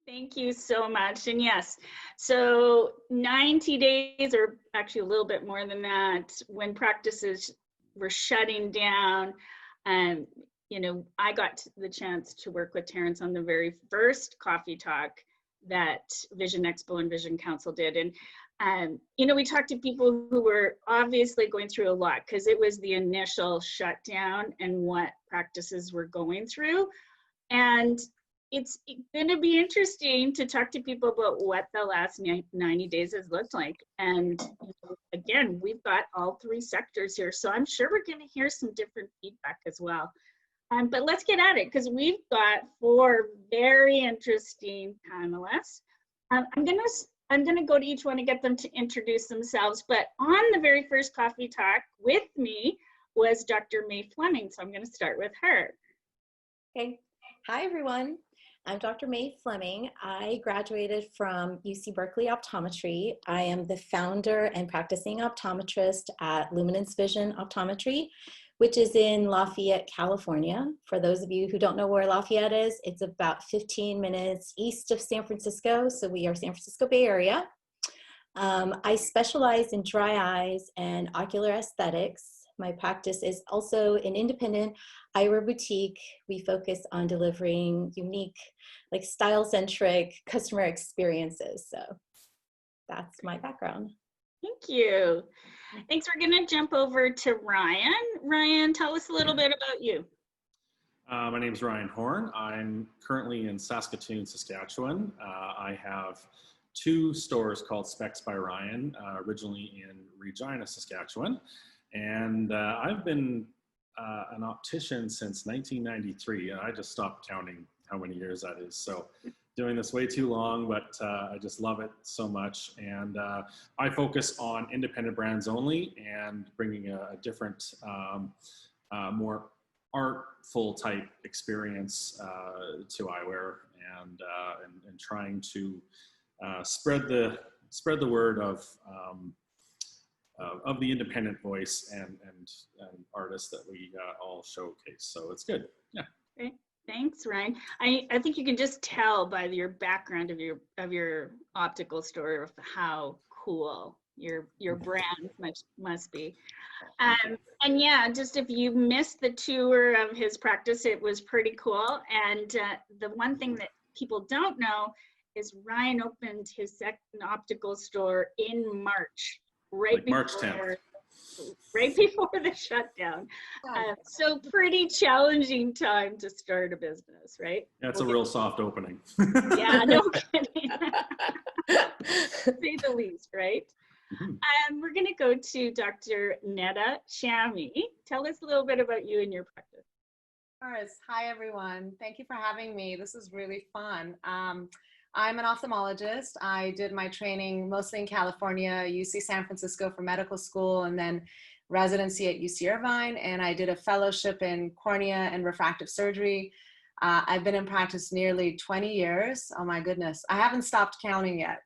Thank you so much. And yes, so 90 days, or actually a little bit more than that, when practices were shutting down, you know, I got the chance to work with Terrence on the very first coffee talk that Vision Expo and Vision Council did. And, you know, we talked to people who were obviously going through a lot because it was the initial shutdown and what practices were going through. And it's going to be interesting to talk to people about what the last 90 days has looked like. And you know, again, we've got all three sectors here, so I'm sure we're going to hear some different feedback as well. But let's get at it because we've got 4 very interesting panelists. I'm gonna go to each one and get them to introduce themselves. But on the very first coffee talk with me was Dr. May Fleming, so I'm going to start with her. Okay. Hi, everyone. I'm Dr. May Fleming. I graduated from UC Berkeley Optometry. I am the founder and practicing optometrist at Luminance Vision Optometry, which is in Lafayette, California. For those of you who don't know where Lafayette is, it's about 15 minutes east of San Francisco. So we are San Francisco Bay Area. I specialize in dry eyes and ocular aesthetics. My practice is also an independent eyewear boutique. We focus on delivering unique, like style-centric customer experiences. So that's my background. Thank you. Thanks. We're going to jump over to Ryan. Ryan, tell us a little bit about you. My name is Ryan Horne. I'm currently in Saskatoon, Saskatchewan. I have 2 stores called Spex by Ryan, originally in Regina, Saskatchewan. And I've been an optician since 1993. I just stopped counting how many years that is. So doing this way too long, but I just love it so much. And I focus on independent brands only and bringing a different, more artful type experience to eyewear and trying to spread the word of the independent voice and artists that we all showcase. So it's good. Yeah. Great. Thanks, Ryan. I think you can just tell by your background of your optical store of how cool your brand must be. And yeah, just if you missed the tour of his practice, it was pretty cool. And the one thing that people don't know is Ryan opened his second optical store in March. Right before, March 10th. Right before the shutdown. So pretty challenging time to start a business, right? That's a real soft opening. Yeah, no kidding. Say the least, right? We're going to go to Dr. Neda Shamie. Tell us a little bit about you and your practice. Hi, everyone. Thank you for having me. This is really fun. I'm an ophthalmologist. I did my training mostly in California, UC San Francisco for medical school, and then residency at UC Irvine. And I did a fellowship in cornea and refractive surgery. I've been in practice nearly 20 years. Oh my goodness. I haven't stopped counting yet.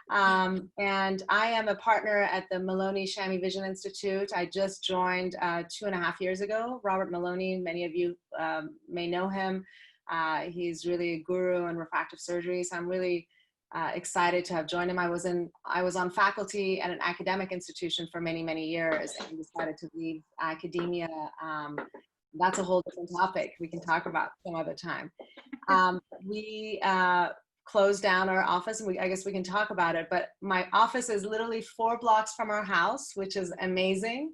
And I am a partner at the Maloney Shamie Vision Institute. I just joined 2.5 years ago. Robert Maloney, many of you may know him. He's really a guru in refractive surgery, so I'm really excited to have joined him. I was on faculty at an academic institution for many, many years and decided to leave academia. That's a whole different topic we can talk about some other time. We closed down our office, and I guess we can talk about it, but my office is literally 4 blocks from our house, which is amazing.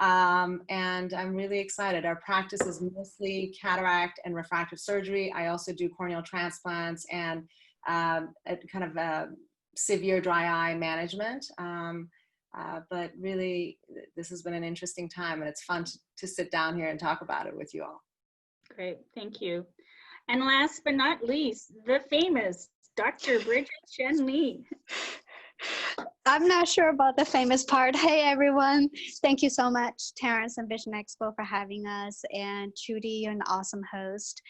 And I'm really excited. Our practice is mostly cataract and refractive surgery. I also do corneal transplants and kind of severe dry eye management. But really, this has been an interesting time, and it's fun to sit down here and talk about it with you all. Great, thank you. And last but not least, the famous Dr. Bridget Shanley. I'm not sure about the famous part. Hey, everyone. Thank you so much, Terrence and Vision Expo, for having us, and Trudi, you're an awesome host.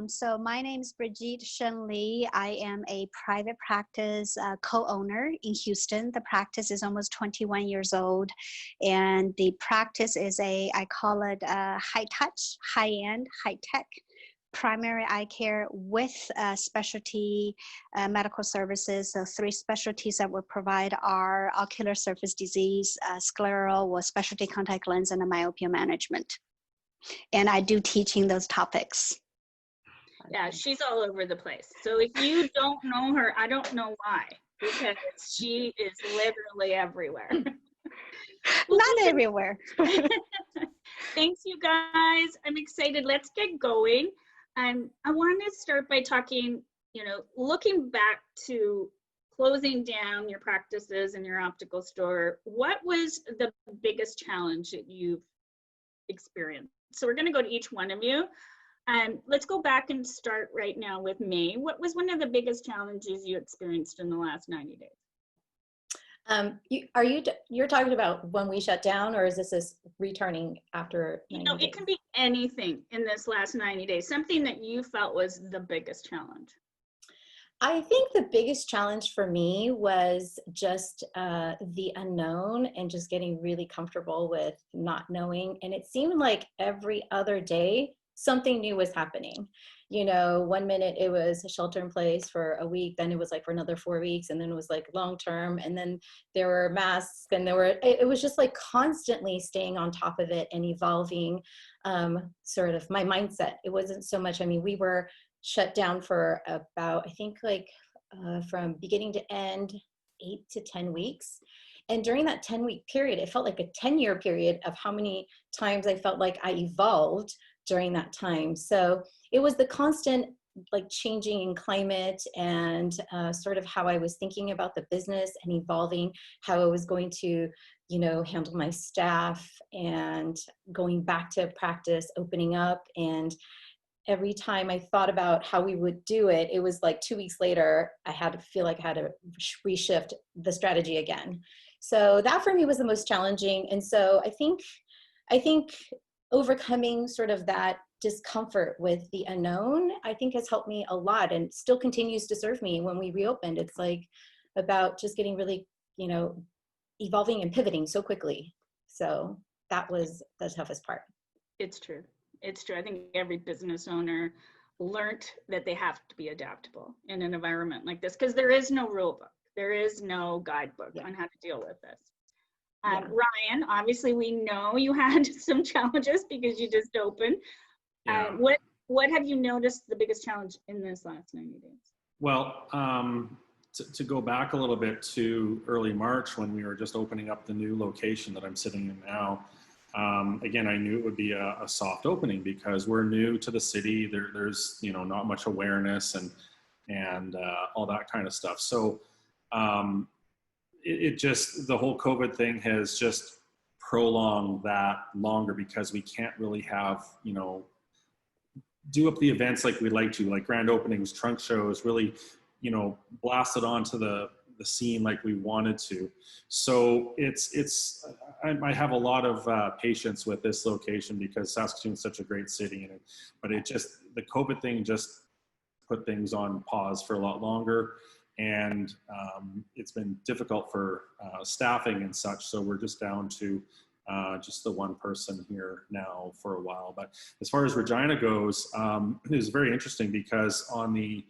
So my name is Bridget Shanley. I am a private practice co-owner in Houston. The practice is almost 21 years old, and the practice is I call it high touch, high end, high tech primary eye care with specialty medical services. So 3 specialties that we provide are ocular surface disease, scleral or specialty contact lens, and myopia management. And I do teaching those topics. Yeah, she's all over the place. So if you don't know her, I don't know why, because she is literally everywhere. Not everywhere. Thanks, you guys. I'm excited. Let's get going. I want to start by talking, looking back to closing down your practices in your optical store. What was the biggest challenge that you've experienced? So we're going to go to each one of you. Let's go back and start right now with May. What was one of the biggest challenges you experienced in the last 90 days? You're talking about when we shut down, or is this returning after 90 days? It can be anything in this last 90 days, something that you felt was the biggest challenge. I think the biggest challenge for me was just the unknown and just getting really comfortable with not knowing. And it seemed like every other day, something new was happening. 1 minute it was a shelter in place for a week, then it was like for another 4 weeks, and then it was like long term, and then there were masks, and it was just like constantly staying on top of it and evolving sort of my mindset. It wasn't so much, we were shut down for about, I think from beginning to end, 8 to 10 weeks. And during that 10-week period, it felt like a 10-year period of how many times I felt like I evolved during that time. So it was the constant like changing in climate and sort of how I was thinking about the business and evolving, how I was going to, handle my staff and going back to practice, opening up. And every time I thought about how we would do it, it was like 2 weeks later, I had to feel like I had to reshift the strategy again. So that for me was the most challenging. And so I think overcoming sort of that discomfort with the unknown, I think has helped me a lot and still continues to serve me when we reopened. It's like about just getting really, evolving and pivoting so quickly. So that was the toughest part. It's true. It's true. I think every business owner learned that they have to be adaptable in an environment like this, because there is no rule book. There is no guidebook on how to deal with this. Ryan, obviously we know you had some challenges because you just opened. Yeah. What have you noticed the biggest challenge in this last 90 days? Well, to go back a little bit to early March when we were just opening up the new location that I'm sitting in now, again, I knew it would be a soft opening because we're new to the city. There's not much awareness and all that kind of stuff. So it just, the whole COVID thing has just prolonged that longer because we can't really have, do up the events like we'd like to, like grand openings, trunk shows, really, blast it onto the scene like we wanted to. So I have a lot of patience with this location because Saskatoon's such a great city, but the COVID thing just put things on pause for a lot longer. And it's been difficult for staffing and such. So we're just down to just the one person here now for a while. But as far as Regina goes, it was very interesting because on the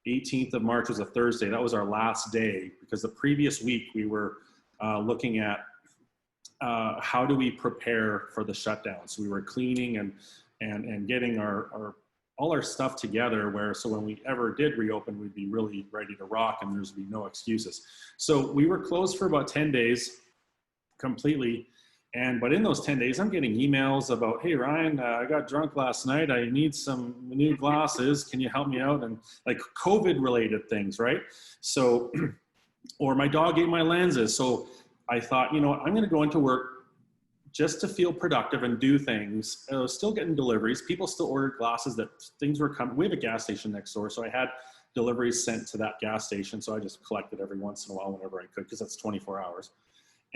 18th of March was a Thursday. That was our last day because the previous week we were looking at how do we prepare for the shutdown. So we were cleaning and getting all our stuff together so when we ever did reopen, we'd be really ready to rock and there'd be no excuses. So we were closed for about 10 days completely. But in those 10 days, I'm getting emails about, hey, Ryan, I got drunk last night. I need some new glasses. Can you help me out? And like COVID related things, right? So, or my dog ate my lenses. So I thought, I'm going to go into work just to feel productive and do things. I was still getting deliveries. People still ordered glasses that things were coming. We have a gas station next door. So I had deliveries sent to that gas station. So I just collected every once in a while whenever I could, because that's 24 hours.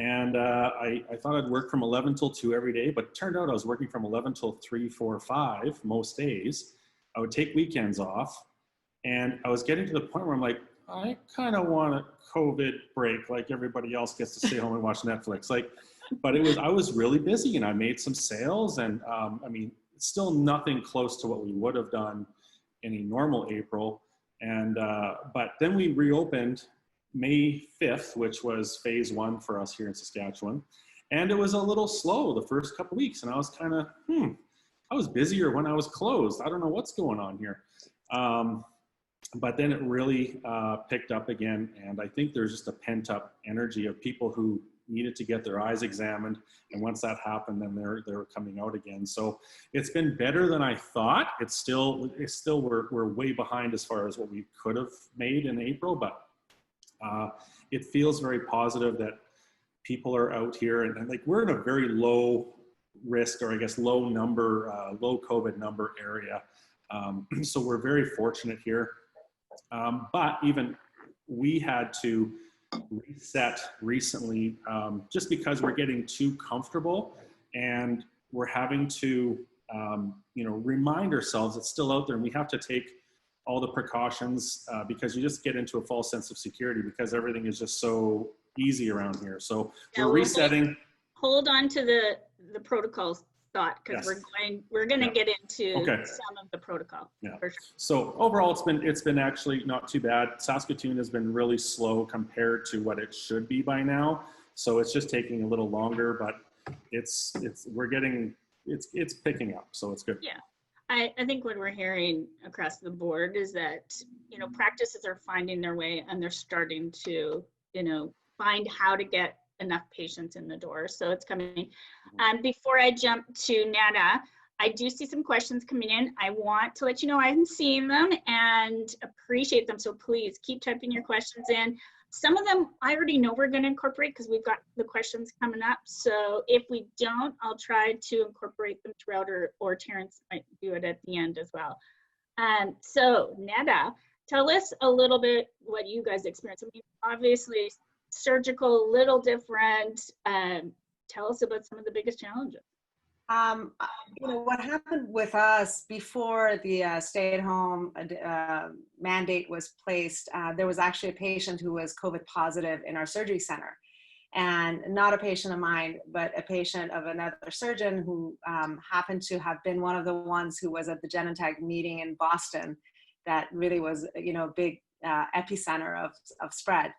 And I thought I'd work from 11 till 2 every day, but it turned out I was working from 11 till 3, 4, 5 most days. I would take weekends off. And I was getting to the point where I'm like, I kind of want a COVID break like everybody else gets to stay home and watch Netflix. But I was really busy and I made some sales. And still nothing close to what we would have done in a normal April. And, but then we reopened May 5th, which was phase 1 for us here in Saskatchewan. And it was a little slow the first couple weeks. And I was kind of, I was busier when I was closed. I don't know what's going on here. But then it really picked up again. And I think there's just a pent up energy of people who needed to get their eyes examined. And once that happened, then they're coming out again. So it's been better than I thought. It's still we're way behind as far as what we could have made in April, but it feels very positive that people are out here, and like we're in a very low risk, or I guess low COVID number area. So we're very fortunate here. But even we had to reset recently just because we're getting too comfortable, and we're having to remind ourselves it's still out there, and we have to take all the precautions because you just get into a false sense of security because everything is just so easy around here. So we're resetting. Hold on to the protocols thought, because we're going to get into some of the protocol. Yeah. For sure. So overall, it's been actually not too bad. Saskatoon has been really slow compared to what it should be by now. So it's just taking a little longer, but it's picking up. So it's good. Yeah. I think what we're hearing across the board is that, practices are finding their way, and they're starting to, find how to get enough patients in the door. So it's coming. Before I jump to Neda, I do see some questions coming in. I want to let you know I'm seeing them and appreciate them. So please keep typing your questions in. Some of them I already know we're going to incorporate because we've got the questions coming up. So if we don't, I'll try to incorporate them throughout, or Terrence might do it at the end as well. So Neda, tell us a little bit what you guys experienced. I mean, obviously surgical, a little different. Tell us about some of the biggest challenges. What happened with us before the stay-at-home mandate was placed, there was actually a patient who was COVID positive in our surgery center. And not a patient of mine, but a patient of another surgeon who happened to have been one of the ones who was at the Genentech meeting in Boston that really was, a big epicenter of spread.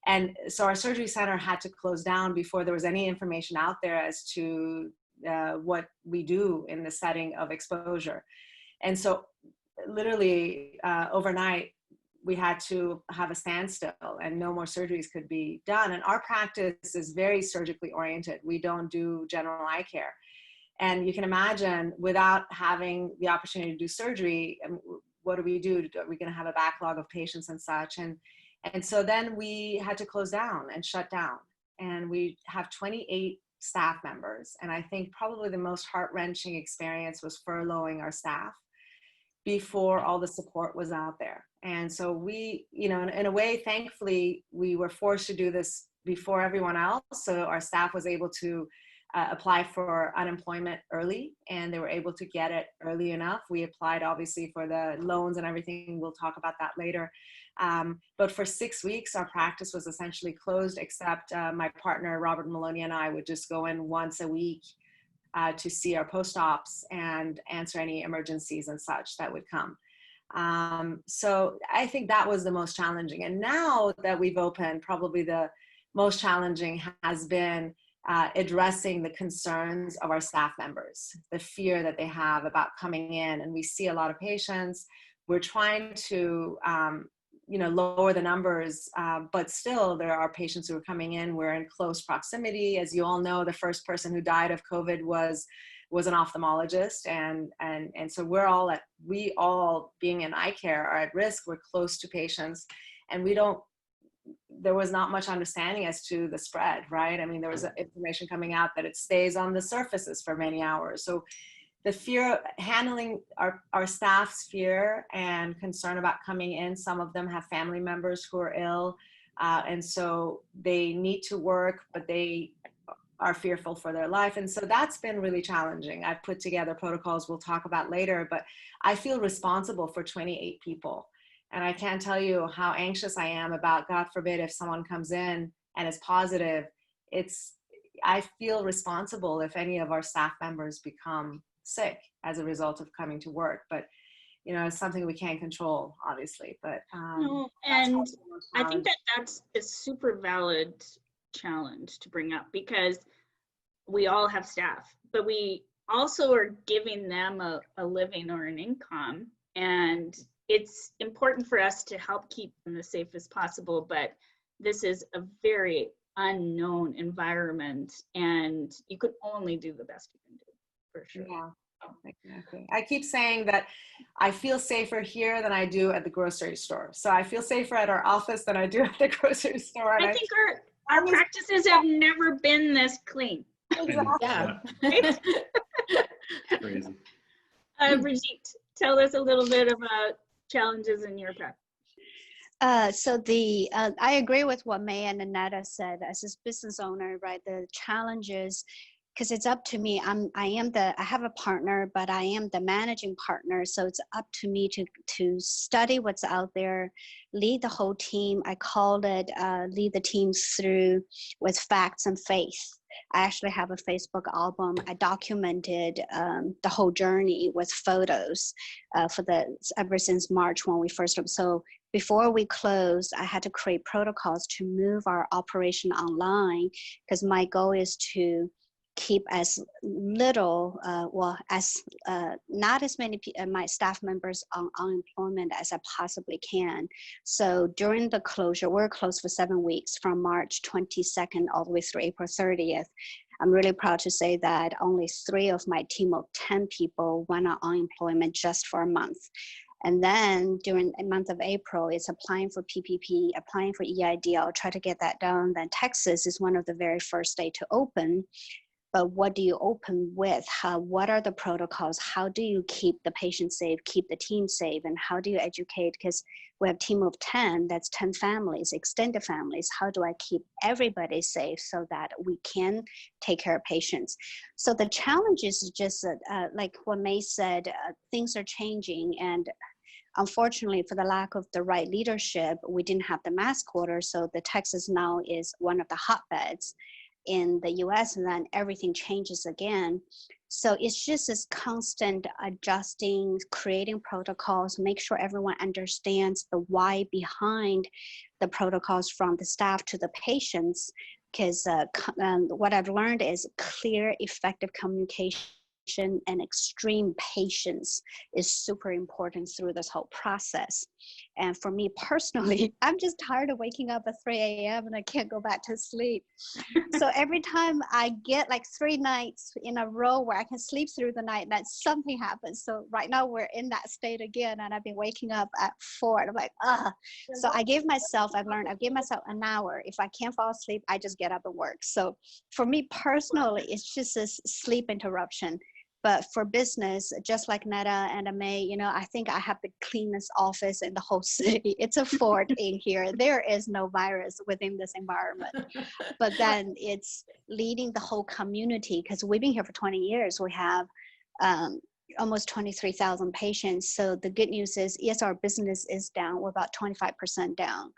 And so our surgery center had to close down before there was any information out there as to what we do in the setting of exposure. And so literally overnight, we had to have a standstill and no more surgeries could be done. And our practice is very surgically oriented. We don't do general eye care. And you can imagine, without having the opportunity to do surgery, what do we do? Are we going to have a backlog of patients and such? And so then we had to close down and shut down. And we have 28 staff members. And I think probably the most heart-wrenching experience was furloughing our staff before all the support was out there. And so we, in a way, thankfully, we were forced to do this before everyone else. So our staff was able to apply for unemployment early, and they were able to get it early enough. We applied, obviously, for the loans and everything. We'll talk about that later. But for 6 weeks, our practice was essentially closed, except my partner, Robert Maloney, and I would just go in once a week to see our post-ops and answer any emergencies and such that would come. So I think that was the most challenging. And now that we've opened, probably the most challenging has been addressing the concerns of our staff members, the fear that they have about coming in. And we see a lot of patients. We're trying to lower the numbers, but still there are patients who are coming in. We're in close proximity. As you all know, the first person who died of COVID was an ophthalmologist. And so we all being in eye care are at risk. We're close to patients, and there was not much understanding as to the spread, right? I mean, there was information coming out that it stays on the surfaces for many hours. So the fear, handling our staff's fear and concern about coming in. Some of them have family members who are ill, and so they need to work, but they are fearful for their life. And so that's been really challenging. I've put together protocols we'll talk about later, but I feel responsible for 28 people. And I can't tell you how anxious I am about, God forbid, if someone comes in and is positive, I feel responsible if any of our staff members become sick. as a result of coming to work. But it's something we can't control, obviously. But no, and I think that that's a super valid challenge to bring up, because we all have staff, but we also are giving them a living or an income, and it's important for us to help keep them as safe as possible. But this is a very unknown environment, and you could only do the best you can do, for sure. Yeah. Exactly. I keep saying that I feel safer here than I do at the grocery store. So I feel safer at our office than I do at the grocery store. And I think our practices have never been this clean. Exactly. Yeah. Right? Crazy. Bridgitte, tell us a little bit about challenges in your practice. I agree with what May and Neda said. As a business owner, right, the challenges, because it's up to me. I have a partner, but I am the managing partner. So it's up to me to study what's out there, lead the whole team. I called it lead the teams through with facts and faith. I actually have a Facebook album. I documented the whole journey with photos ever since March when we first opened. So before we closed, I had to create protocols to move our operation online, because my goal is to keep as little, not as many my staff members on unemployment as I possibly can. So during the closure, we're closed for 7 weeks from March 22nd all the way through April 30th. I'm really proud to say that only 3 of my team of 10 people went on unemployment just for a month. And then during the month of April, it's applying for PPP, applying for EID. I'll try to get that done. Then Texas is one of the very first states to open. But what do you open with? What are the protocols? How do you keep the patient safe, keep the team safe, and how do you educate? Because we have a team of 10, that's 10 families, extended families. How do I keep everybody safe so that we can take care of patients? So the challenge is just like what May said, things are changing, and unfortunately, for the lack of the right leadership, we didn't have the mask order. So the Texas now is one of the hotbeds in the US, and then everything changes again. So it's just this constant adjusting, creating protocols, make sure everyone understands the why behind the protocols from the staff to the patients. Because what I've learned is clear, effective communication and extreme patience is super important through this whole process. And for me personally, I'm just tired of waking up at 3 a.m. and I can't go back to sleep. So every time I get like 3 nights in a row where I can sleep through the night, that something happens. So right now we're in that state again, and I've been waking up at 4 and I'm like, ugh. So I've given myself an hour. If I can't fall asleep, I just get up and work. So for me personally, it's just this sleep interruption. But for business, just like Neda and May, I think I have the cleanest office in the whole city. It's a fort in here. There is no virus within this environment. But then it's leading the whole community, because we've been here for 20 years. We have almost 23,000 patients. So the good news is, yes, our business is down. We're about 25% down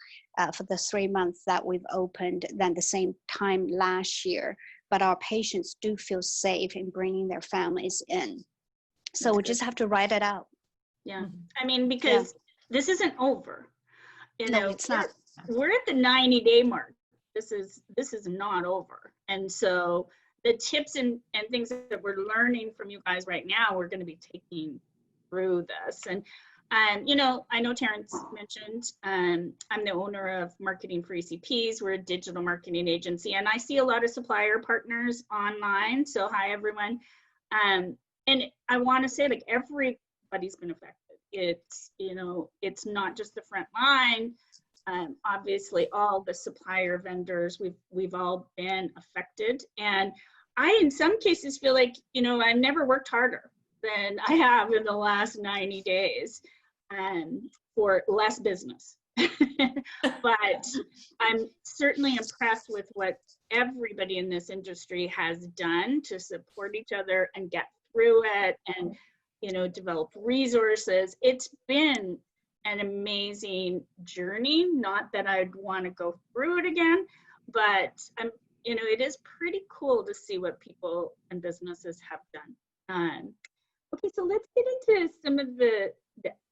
for the 3 months that we've opened than the same time last year. But our patients do feel safe in bringing their families in. So we just have to write it out. Yeah, I mean, because this isn't over. No, it's not. We're at the 90-day mark. This is not over. And so the tips and things that we're learning from you guys right now, we're going to be taking through this. And I know Terrence mentioned, I'm the owner of Marketing for ECPs. We're a digital marketing agency, and I see a lot of supplier partners online. So hi, everyone. And I want to say, like, everybody's been affected. It's not just the front line. Obviously, all the supplier vendors, we've all been affected. And I, in some cases, feel like, I've never worked harder than I have in the last 90 days. For less business. But I'm certainly impressed with what everybody in this industry has done to support each other and get through it, and develop resources. It's been an amazing journey. Not that I'd want to go through it again, but it is pretty cool to see what people and businesses have done. Okay, so let's get into some of the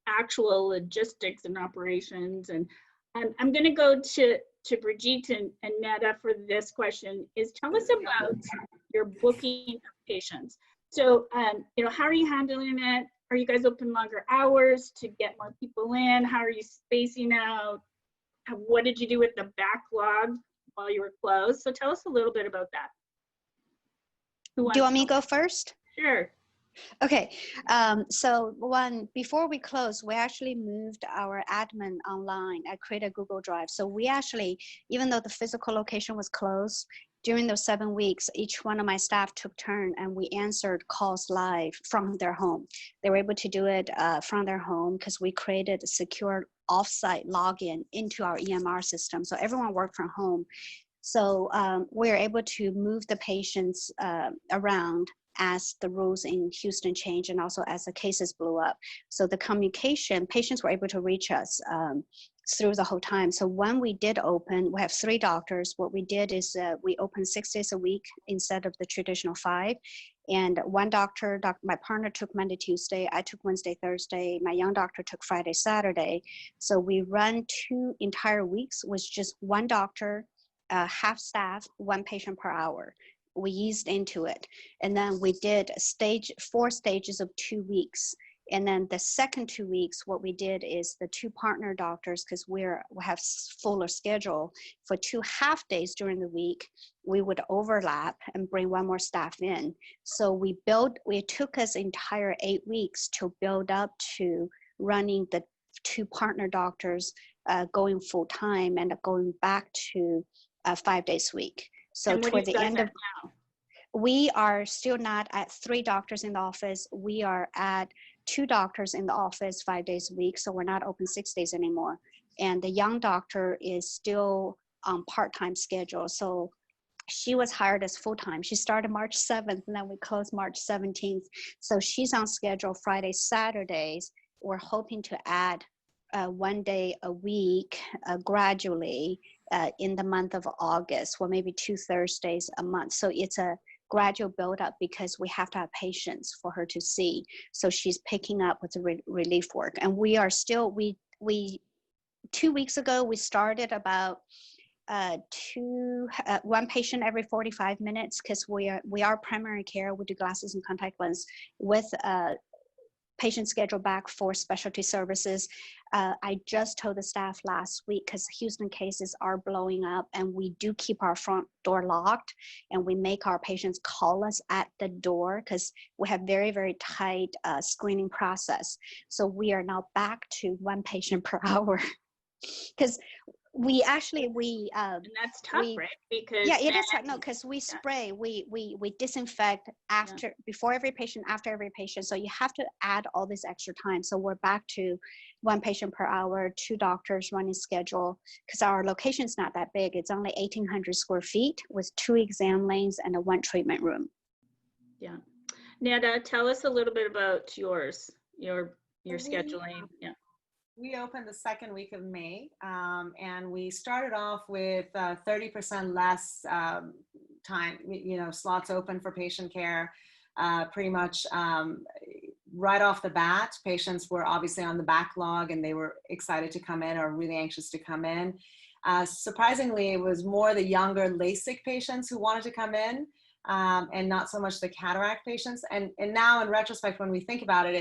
actual logistics and operations. And I'm going to go to Bridgitte and Neda for this question. Is tell us about your booking of patients. So, how are you handling it? Are you guys open longer hours to get more people in? How are you spacing out? What did you do with the backlog while you were closed? So tell us a little bit about that. Do you want me to go first? Sure. Okay, so before we close, we actually moved our admin online. I created a Google Drive. So we actually, even though the physical location was closed, during those 7 weeks, each one of my staff took turn and we answered calls live from their home. They were able to do it from their home because we created a secure offsite login into our EMR system. So everyone worked from home. So we're able to move the patients around as the rules in Houston changed and also as the cases blew up. So the communication, patients were able to reach us through the whole time. So when we did open, we have 3 doctors. What we did is we opened 6 days a week instead of the traditional 5. And one doctor, my partner took Monday, Tuesday, I took Wednesday, Thursday, my young doctor took Friday, Saturday. So we run 2 entire weeks with just 1 doctor, half staff, 1 patient per hour. We eased into it. And then we did 4 stages of 2 weeks. And then the second 2 weeks, what we did is the 2 partner doctors, because we have fuller schedule for 2 half days during the week, we would overlap and bring 1 more staff in. So it took us entire 8 weeks to build up to running the 2 partner doctors going full time and going back to 5 days a week. So toward the end of now, we are still not at 3 doctors in the office. We are at 2 doctors in the office 5 days a week. So we're not open 6 days anymore. And the young doctor is still on part-time schedule. So she was hired as full-time. She started March 7th and then we closed March 17th. So she's on schedule Fridays, Saturdays. We're hoping to add 1 day a week gradually in the month of August, or maybe 2 Thursdays a month. So it's a gradual build up because we have to have patients for her to see. So she's picking up with the relief work. And we are still, we 2 weeks ago, we started about 1 patient every 45 minutes because we are primary care. We do glasses and contact lens with patient schedule back for specialty services. I just told the staff last week because Houston cases are blowing up and we do keep our front door locked and we make our patients call us at the door because we have very, very tight screening process. So we are now back to 1 patient per hour because we actually and that's tough, right? Because yeah, it is hard. No, because we spray, we disinfect before every patient, after every patient. So you have to add all this extra time. So we're back to 1 patient per hour, 2 doctors running schedule because our location's not that big. It's only 1,800 square feet with 2 exam lanes and 1 treatment room. Yeah, Neda, tell us a little bit about your scheduling. Yeah. We opened the 2nd week of May, and we started off with 30% less time, slots open for patient care. Pretty much right off the bat, patients were obviously on the backlog and they were excited to come in or really anxious to come in. Surprisingly, it was more the younger LASIK patients who wanted to come in. And not so much the cataract patients. And now in retrospect, when we think about it,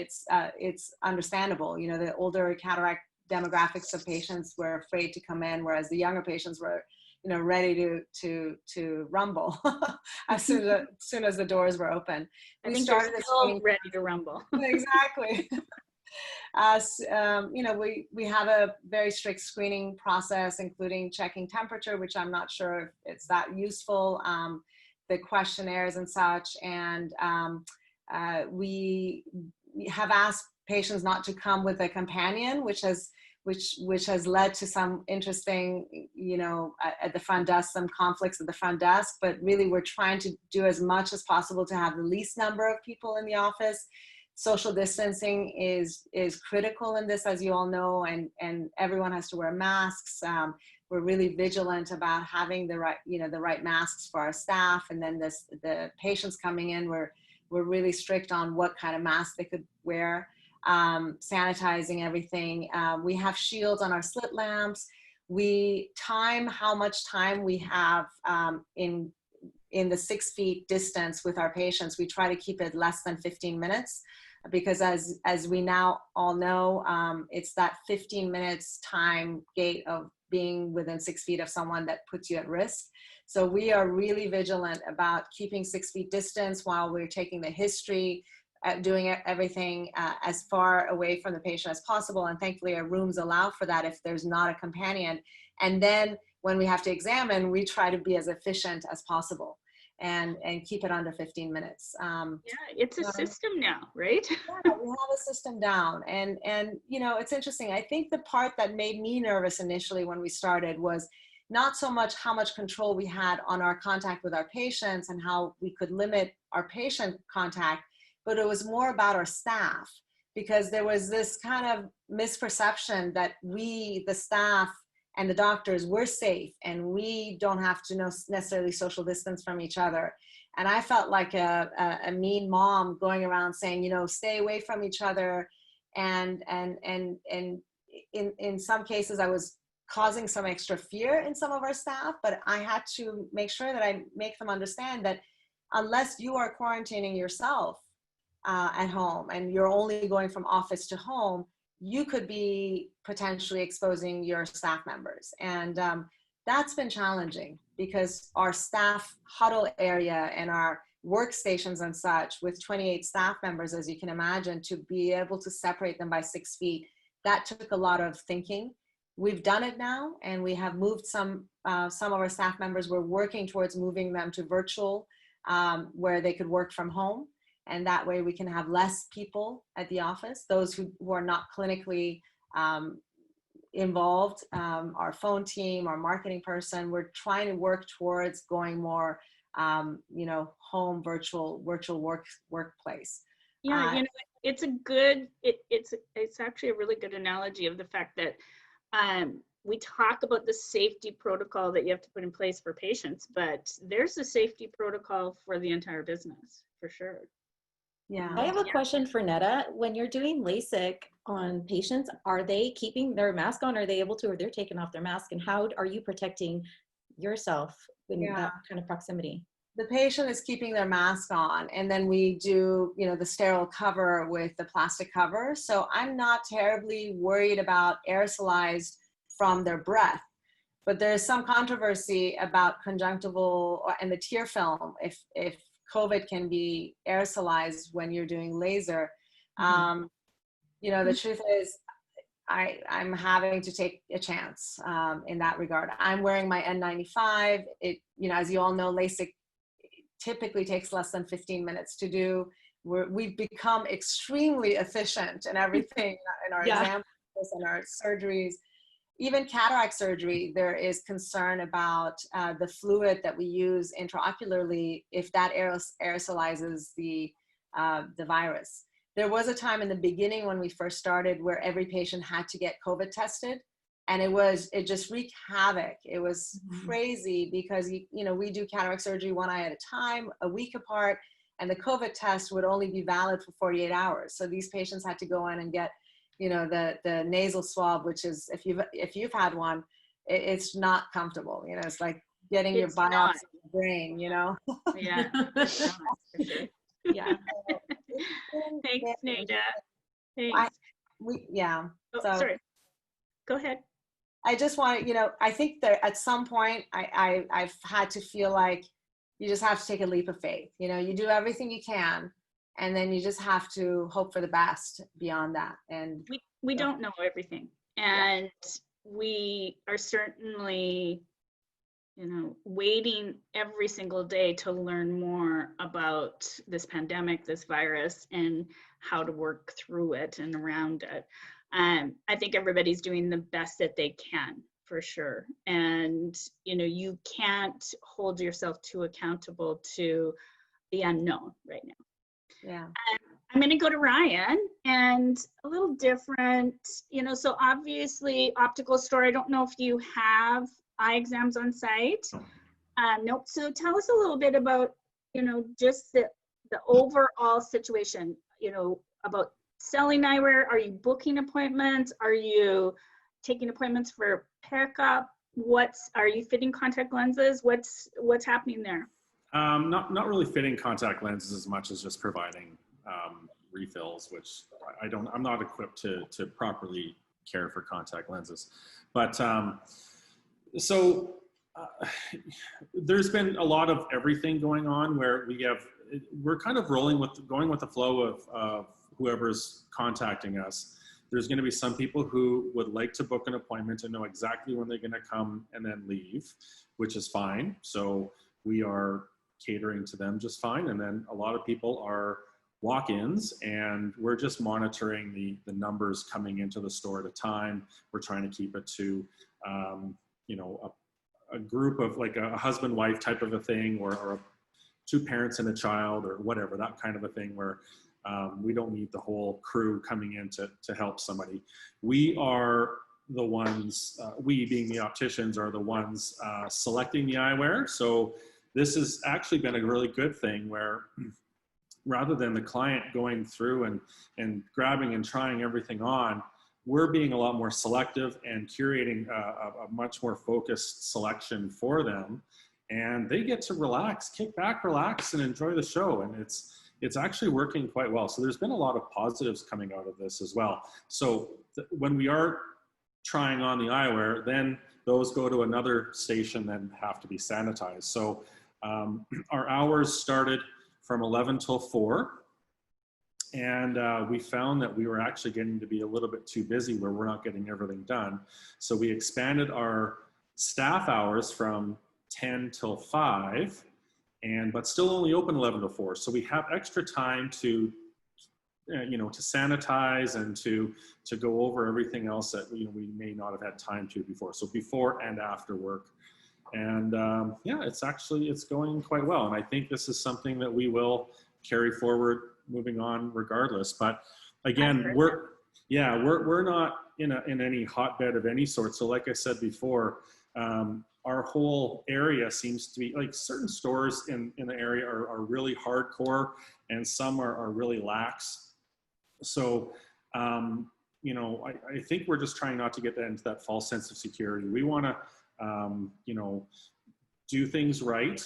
it's understandable. The older cataract demographics of patients were afraid to come in, whereas the younger patients were, ready to rumble as soon as the doors were open. I think they're still ready to rumble. Exactly. We have a very strict screening process, including checking temperature, which I'm not sure if it's that useful. The questionnaires and such, and we have asked patients not to come with a companion, which has led to some interesting, at the front desk, some conflicts at the front desk. But really, we're trying to do as much as possible to have the least number of people in the office. Social distancing is critical in this, as you all know, and everyone has to wear masks. We're really vigilant about having the right masks for our staff, and then the patients coming in, we're were really strict on what kind of mask they could wear, sanitizing everything. We have shields on our slit lamps. We time how much time we have in the 6 feet distance with our patients. We try to keep it less than 15 minutes because as we now all know, it's that 15 minutes time gate of being within 6 feet of someone that puts you at risk. So we are really vigilant about keeping 6 feet distance while we're taking the history, doing everything as far away from the patient as possible. And thankfully our rooms allow for that if there's not a companion. And then when we have to examine, we try to be as efficient as possible and keep it under 15 minutes. Yeah, it's a system now, right? Yeah, we have a system down. And you know, it's interesting. I think the part that made me nervous initially when we started was not so much how much control we had on our contact with our patients and how we could limit our patient contact, but it was more about our staff, because there was this kind of misperception that we, the staff and the doctors, were safe and we don't have to necessarily social distance from each other. And I felt like a mean mom going around saying, you know, stay away from each other. And in some cases I was causing some extra fear in some of our staff, but I had to make sure that I make them understand that unless you are quarantining yourself at home and you're only going from office to home, you could be potentially exposing your staff members. And that's been challenging because our staff huddle area and our workstations and such with 28 staff members, as you can imagine, to be able to separate them by 6 feet, that took a lot of thinking. We've done it now, and we have moved some of our staff members. We're working towards moving them to virtual where they could work from home. And that way we can have less people at the office, those who are not clinically involved, our phone team, our marketing person. We're trying to work towards going more, you know, home, virtual workplace. Yeah, you know, it's a good, it's actually a really good analogy of the fact that we talk about the safety protocol that you have to put in place for patients, but there's a safety protocol for the entire business, for sure. Yeah. I have a question for Neda. When you're doing LASIK on patients, are they keeping their mask on? Are they able to, or they're taking off their mask? And how are you protecting yourself in that kind of proximity? The patient is keeping their mask on, and then we do, you know, the sterile cover with the plastic cover. So I'm not terribly worried about aerosolized from their breath, but there's some controversy about conjunctival and the tear film. If COVID can be aerosolized when you're doing laser, you know, the truth is I'm having to take a chance in that regard. I'm wearing my N95. It, you know, as you all know, LASIK typically takes less than 15 minutes to do. We've become extremely efficient in everything in our exams and our surgeries. Even cataract surgery, there is concern about the fluid that we use intraocularly if that aerosolizes the virus. There was a time in the beginning when we first started where every patient had to get COVID tested, and it just wreaked havoc. It was crazy because you know, we do cataract surgery one eye at a time, a week apart, and the COVID test would only be valid for 48 hours. So these patients had to go in and get, you know, the nasal swab, which is, if you've had one, it's not comfortable. You know, it's like getting your biopsy in the brain, you know? Yeah. Yeah. Thanks, Neda. Thanks. So, sorry. Go ahead. I just want to, you know, I think that at some point I've had to feel like you just have to take a leap of faith. You know, you do everything you can, and then you just have to hope for the best beyond that. And we don't know everything, and we are certainly, you know, waiting every single day to learn more about this pandemic, this virus, and how to work through it and around it. I think everybody's doing the best that they can, for sure. And, you know, you can't hold yourself too accountable to the unknown right now. Yeah. I'm going to go to Ryan, and a little different, you know, so obviously optical store, I don't know if you have eye exams on site. Nope. So tell us a little bit about, you know, just the the overall situation, you know, about selling eyewear? Are you booking appointments? Are you taking appointments for pickup? Are you fitting contact lenses? What's happening there? Not really fitting contact lenses as much as just providing refills, which I'm not equipped to properly care for contact lenses. But there's been a lot of everything going on where we're kind of going with the flow of whoever's contacting us. There's going to be some people who would like to book an appointment and know exactly when they're going to come and then leave, which is fine. So we are catering to them just fine. And then a lot of people are walk-ins, and we're just monitoring the numbers coming into the store at a time. We're trying to keep it to, you know, a group of like a husband-wife type of a thing, or two parents and a child, or whatever, that kind of a thing, where we don't need the whole crew coming in to help somebody. We are the ones, we being the opticians, are the ones selecting the eyewear. So this has actually been a really good thing, where rather than the client going through and grabbing and trying everything on, we're being a lot more selective and curating a much more focused selection for them. And they get to relax, kick back, relax, and enjoy the show. And it's actually working quite well. So there's been a lot of positives coming out of this as well. So when we are trying on the eyewear, then those go to another station and have to be sanitized. So our hours started from 11 till 4. And we found that we were actually getting to be a little bit too busy, where we're not getting everything done. So we expanded our staff hours from 10 till 5, but still only open 11 to 4. So we have extra time to, you know, to sanitize and to go over everything else that we may not have had time to before. So before and after work. And yeah, it's going quite well. And I think this is something that we will carry forward moving on regardless. But again, we're not in any hotbed of any sort. So like I said before, our whole area seems to be like, certain stores in the area are really hardcore, and some are really lax. So you know, I think we're just trying not to get into that false sense of security. We want to you know, do things right.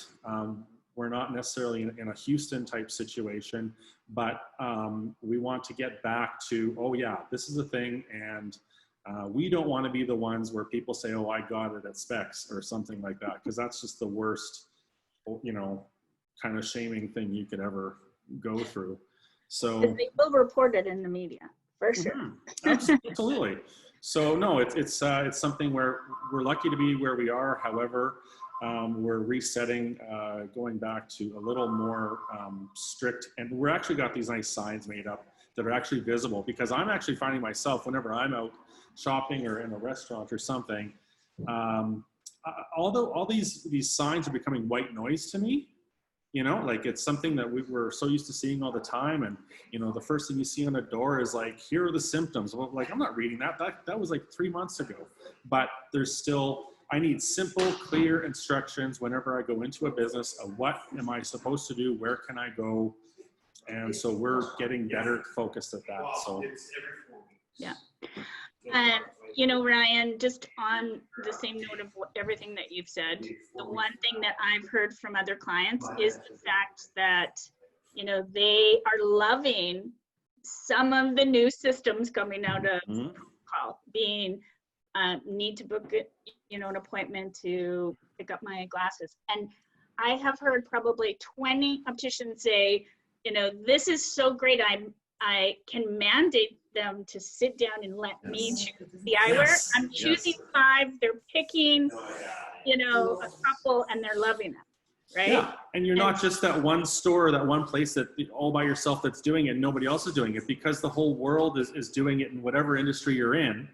We're not necessarily in a Houston type situation, but we want to get back to, oh yeah, this is a thing. And we don't want to be the ones where people say, oh, I got it at Spex or something like that. Cause that's just the worst, you know, kind of shaming thing you could ever go through. So they will report it in the media for sure. Absolutely. So no, it's something where we're lucky to be where we are. However, we're resetting, going back to a little more strict, and we're actually got these nice signs made up that are actually visible, because I'm actually finding myself, whenever I'm out shopping or in a restaurant or something, although all these signs are becoming white noise to me, you know, like it's something that we were so used to seeing all the time. And, you know, the first thing you see on a door is like, here are the symptoms. Well, like, I'm not reading that. That was like 3 months ago, but there's still, I need simple, clear instructions whenever I go into a business of what am I supposed to do? Where can I go? And so we're getting better focused at that. So, yeah. You know, Ryan, just on the same note of everything that you've said, the one thing that I've heard from other clients is the fact that, you know, they are loving some of the new systems coming out of protocol, being need to book it, you know, an appointment to pick up my glasses. And I have heard probably 20 opticians say, you know, this is so great. I can mandate them to sit down and let me choose the eyewear. I'm choosing 5. They're picking, you know, a couple, and they're loving them, right? Yeah, and you're not just that one store, that one place that all by yourself that's doing it, and nobody else is doing it, because the whole world is doing it in whatever industry you're in.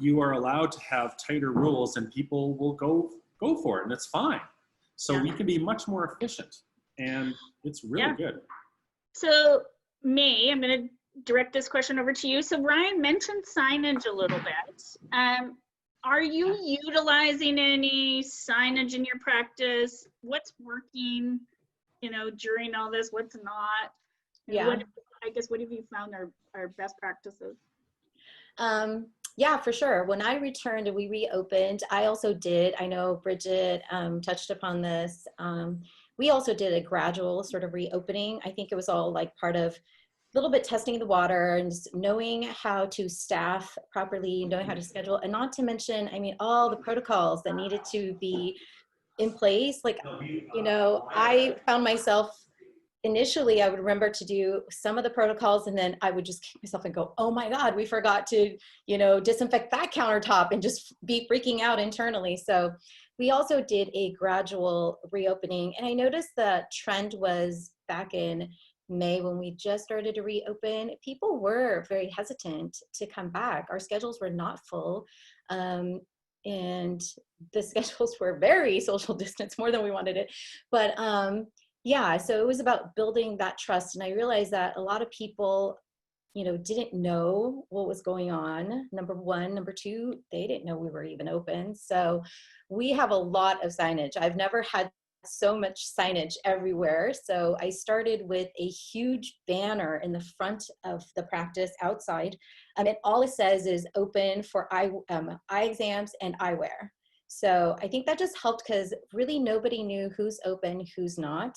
You are allowed to have tighter rules, and people will go for it, and it's fine. So we can be much more efficient, and it's really good. So May, I'm going to direct this question over to you. So Ryan mentioned signage a little bit. Are you utilizing any signage in your practice? What's working? you know, during all this, what's not? And Yeah. what have you found are best practices? Yeah, for sure. When I returned and we reopened, I also did, I know Bridget touched upon this. We also did a gradual sort of reopening. I think it was all like part of a little bit testing the water and just knowing how to staff properly, knowing how to schedule, and not to mention, I mean, all the protocols that needed to be in place. Like, you know, I found myself initially, I would remember to do some of the protocols, and then I would just kick myself and go, oh my God, we forgot to, you know, disinfect that countertop, and just be freaking out internally. So we also did a gradual reopening. And I noticed the trend was back in May, when we just started to reopen, people were very hesitant to come back. Our schedules were not full. And the schedules were very social distance, more than we wanted it. But yeah, so it was about building that trust. And I realized that a lot of people, you know, didn't know what was going on. Number one. Number two, they didn't know we were even open. So we have a lot of signage. I've never had so much signage everywhere. So I started with a huge banner in the front of the practice outside. And all it says is open for eye exams and eyewear. So I think that just helped, because really nobody knew who's open, who's not.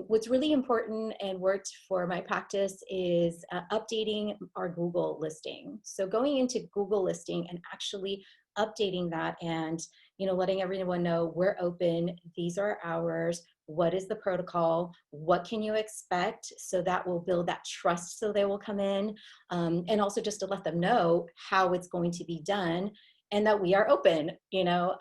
What's really important and worked for my practice is updating our Google listing. So going into Google listing and actually updating that, and, you know, letting everyone know we're open, these are hours, what is the protocol, what can you expect, so that will build that trust so they will come in, and also just to let them know how it's going to be done and that we are open, you know.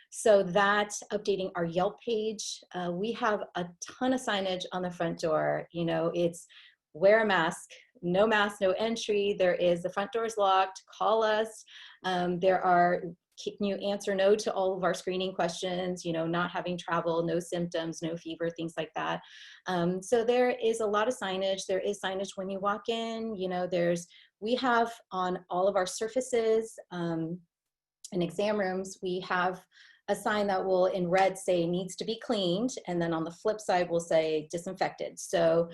So that updating our Yelp page, we have a ton of signage on the front door. You know, it's wear a mask, no entry. There is, the front door is locked, call us. There are, can you answer no to all of our screening questions, you know, not having travel, no symptoms, no fever, things like that. So there is a lot of signage. There is signage when you walk in, you know, we have on all of our surfaces and exam rooms, we have a sign that will in red say needs to be cleaned, and then on the flip side will say disinfected. So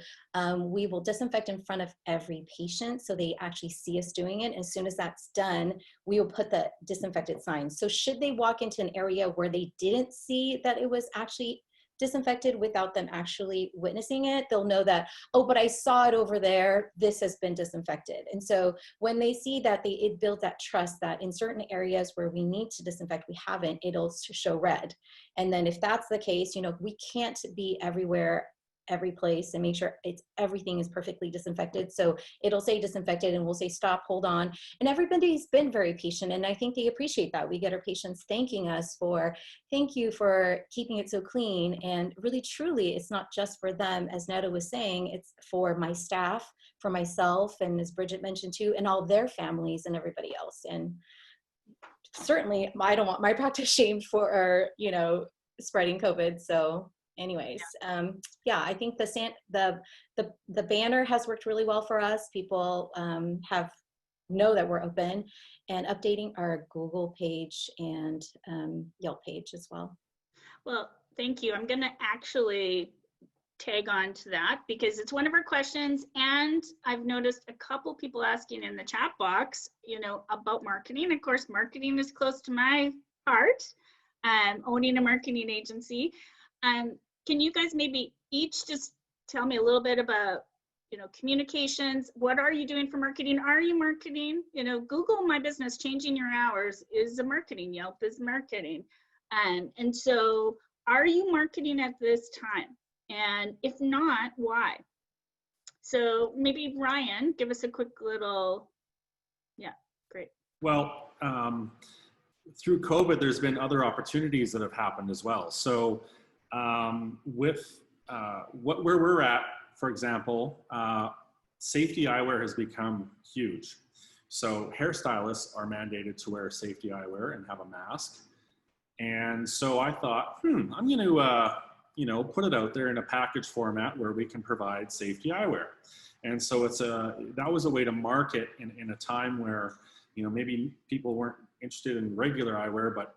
we will disinfect in front of every patient so they actually see us doing it. As soon as that's done, we will put the disinfected sign. So should they walk into an area where they didn't see that it was actually disinfected without them actually witnessing it, they'll know that, oh, but I saw it over there, this has been disinfected. And so when they see that, it builds that trust that in certain areas where we need to disinfect, we haven't, it'll show red. And then if that's the case, you know, we can't be everywhere, every place, and make sure everything is perfectly disinfected. So it'll say disinfected, and we'll say stop, hold on. And everybody's been very patient, and I think they appreciate that. We get our patients thanking us for, thank you for keeping it so clean. And really, truly, it's not just for them, as Neda was saying, it's for my staff, for myself, and as Bridget mentioned too, and all their families and everybody else. And certainly, I don't want my practice shamed for, you know, spreading COVID. So anyways, yeah, I think the banner has worked really well for us. People know that we're open, and updating our Google page and Yelp page as well. Well, thank you. I'm going to actually tag on to that because it's one of our questions, and I've noticed a couple people asking in the chat box, you know, about marketing. Of course, marketing is close to my heart. Owning a marketing agency. Can you guys maybe each just tell me a little bit about, you know, communications? What are you doing for marketing? Are you marketing? You know, Google My Business, changing your hours is a marketing. Yelp is marketing. And so are you marketing at this time? And if not, why? So maybe Ryan, give us a quick little, yeah, great. Well, through COVID, there's been other opportunities that have happened as well. So with where we're at, for example, safety eyewear has become huge. So hairstylists are mandated to wear safety eyewear and have a mask. And so I thought, I'm going to, you know, put it out there in a package format where we can provide safety eyewear. And so that was a way to market in a time where, you know, maybe people weren't interested in regular eyewear, but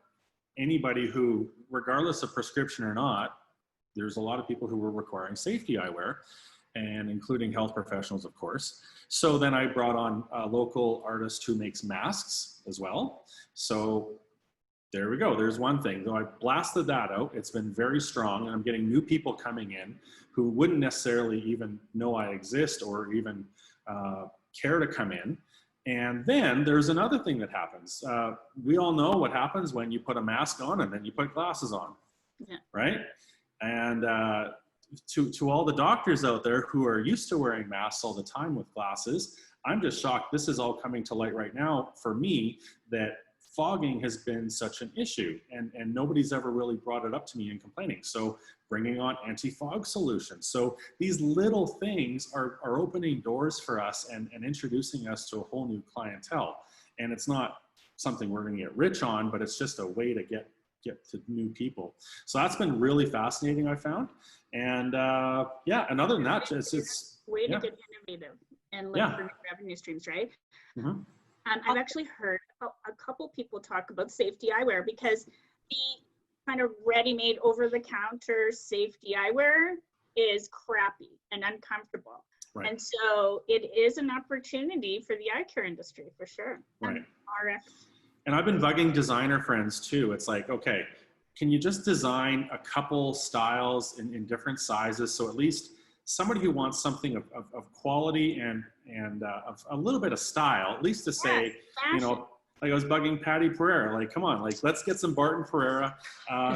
anybody who, regardless of prescription or not, there's a lot of people who were requiring safety eyewear, and including health professionals, of course. So then I brought on a local artist who makes masks as well. So there we go. There's one thing. So I blasted that out. It's been very strong, and I'm getting new people coming in who wouldn't necessarily even know I exist or even care to come in. And then there's another thing that happens. We all know what happens when you put a mask on and then you put glasses on, right? And to all the doctors out there who are used to wearing masks all the time with glasses, I'm just shocked this is all coming to light right now for me, that fogging has been such an issue, and nobody's ever really brought it up to me in complaining. So bringing on anti-fog solutions. So these little things are opening doors for us and introducing us to a whole new clientele. And it's not something we're gonna get rich on, but it's just a way to get to new people. So that's been really fascinating, I found. And yeah, and other than that, it's way to get innovative and look for new revenue streams, right? Mm-hmm. I've actually heard a couple people talk about safety eyewear, because the kind of ready-made over-the-counter safety eyewear is crappy and uncomfortable. Right. And so it is an opportunity for the eye care industry for sure. Right. RX. And I've been bugging designer friends too. It's like, okay, can you just design a couple styles in different sizes, so at least somebody who wants something of quality and of a little bit of style, at least to say, you know, like I was bugging Patty Pereira, like, come on, like, let's get some Barton Pereira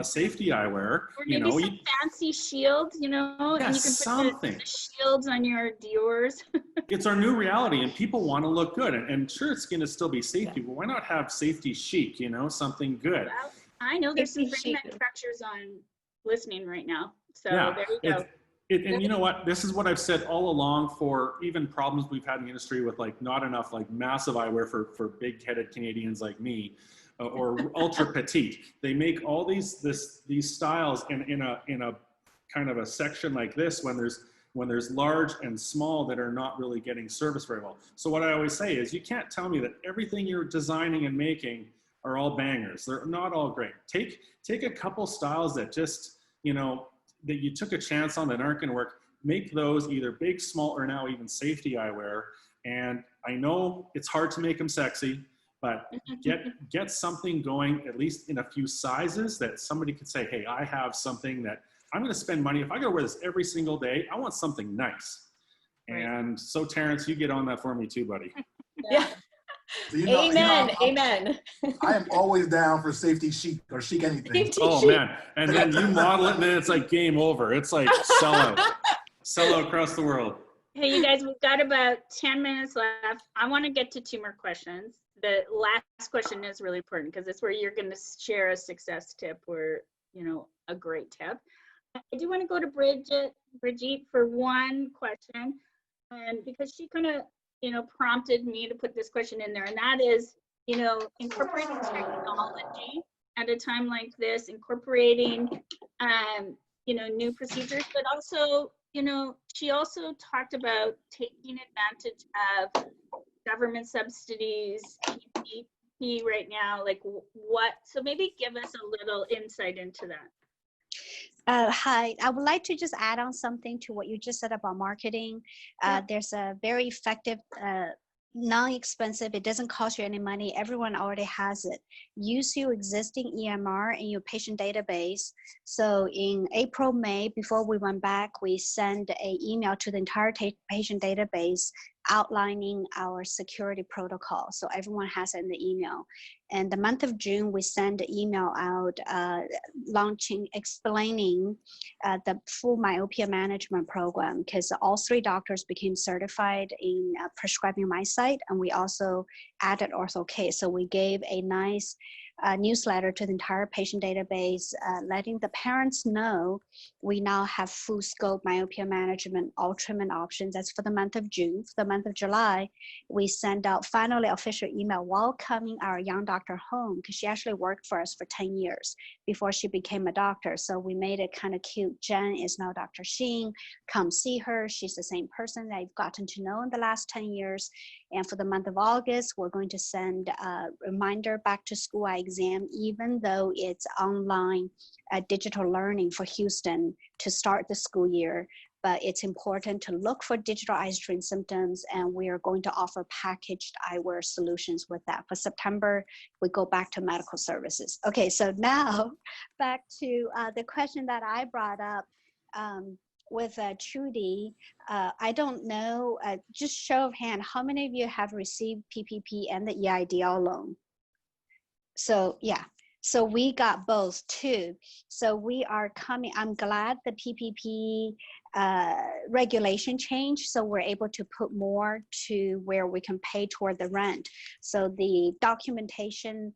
safety eyewear. Or maybe some fancy shields, you know, and you can put the shields on your Dior's. It's our new reality, and people want to look good. And sure, it's going to still be safety, but why not have safety chic, you know, something good? Well, I know there's some frame manufacturers on listening right now. So there you go. And you know what, this is what I've said all along for even problems we've had in the industry with like not enough like massive eyewear for big-headed Canadians like me, or ultra petite. They make all these styles in a kind of a section like this when there's large and small that are not really getting serviced very well. So what I always say is, you can't tell me that everything you're designing and making are all bangers. They're not all great. Take a couple styles that just, you know, that you took a chance on that aren't going to work, make those either big, small, or now even safety eyewear. And I know it's hard to make them sexy, but get something going, at least in a few sizes, that somebody could say, hey, I have something that I'm going to spend money. If I got to wear this every single day, I want something nice. Right. And so Terrence, you get on that for me too, buddy. Yeah. So amen. Amen. I am always down for safety chic or chic anything. Oh man. And then you model it and then it's like game over. It's like sell out across the world. Hey, you guys, we've got about 10 minutes left. I want to get to 2 more questions. The last question is really important because it's where you're going to share a success tip or, you know, a great tip. I do want to go to Bridgitte for one question, and because she kind of, you know, prompted me to put this question in there, and that is, you know, incorporating technology at a time like this, incorporating, you know, new procedures, but also, you know, she also talked about taking advantage of government subsidies, PPP right now, like what, so maybe give us a little insight into that. Hi, I would like to just add on something to what you just said about marketing. There's a very effective, non-expensive, it doesn't cost you any money. Everyone already has it. Use your existing EMR in your patient database. So in April, May, before we went back, we sent an email to the entire patient database outlining our security protocol. So everyone has it in the email. And the month of June, we sent an email out explaining the full myopia management program, because all 3 doctors became certified in prescribing MiSight, and we also added Ortho-K. So we gave a nice newsletter to the entire patient database, letting the parents know we now have full scope myopia management, all treatment options. That's for the month of June. For the month of July, we sent out finally official email welcoming our young doctor home, because she actually worked for us for 10 years before she became a doctor. So we made it kind of cute. Jen is now Dr. Shen. Come see her. She's the same person that I've gotten to know in the last 10 years. And for the month of August, we're going to send a reminder back to school eye exam, even though it's online digital learning for Houston to start the school year. But it's important to look for digital eye strain symptoms, and we are going to offer packaged eyewear solutions with that. For September, we go back to medical services. Okay, so now back to the question that I brought up with Trudi. I don't know, just show of hand, how many of you have received PPP and the EIDL loan? So yeah. So we got both too. So we are coming, I'm glad the PPP regulation changed, so we're able to put more to where we can pay toward the rent. So the documentation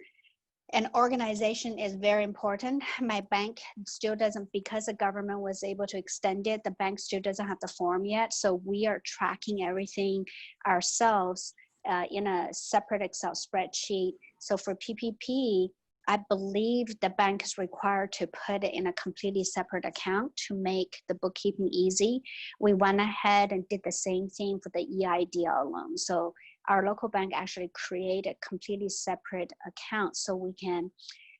and organization is very important. My bank still doesn't, because the government was able to extend it, the bank still doesn't have the form yet. So we are tracking everything ourselves in a separate Excel spreadsheet. So for PPP, I believe the bank is required to put it in a completely separate account to make the bookkeeping easy. We went ahead and did the same thing for the EIDL loan. So our local bank actually created a completely separate account so we can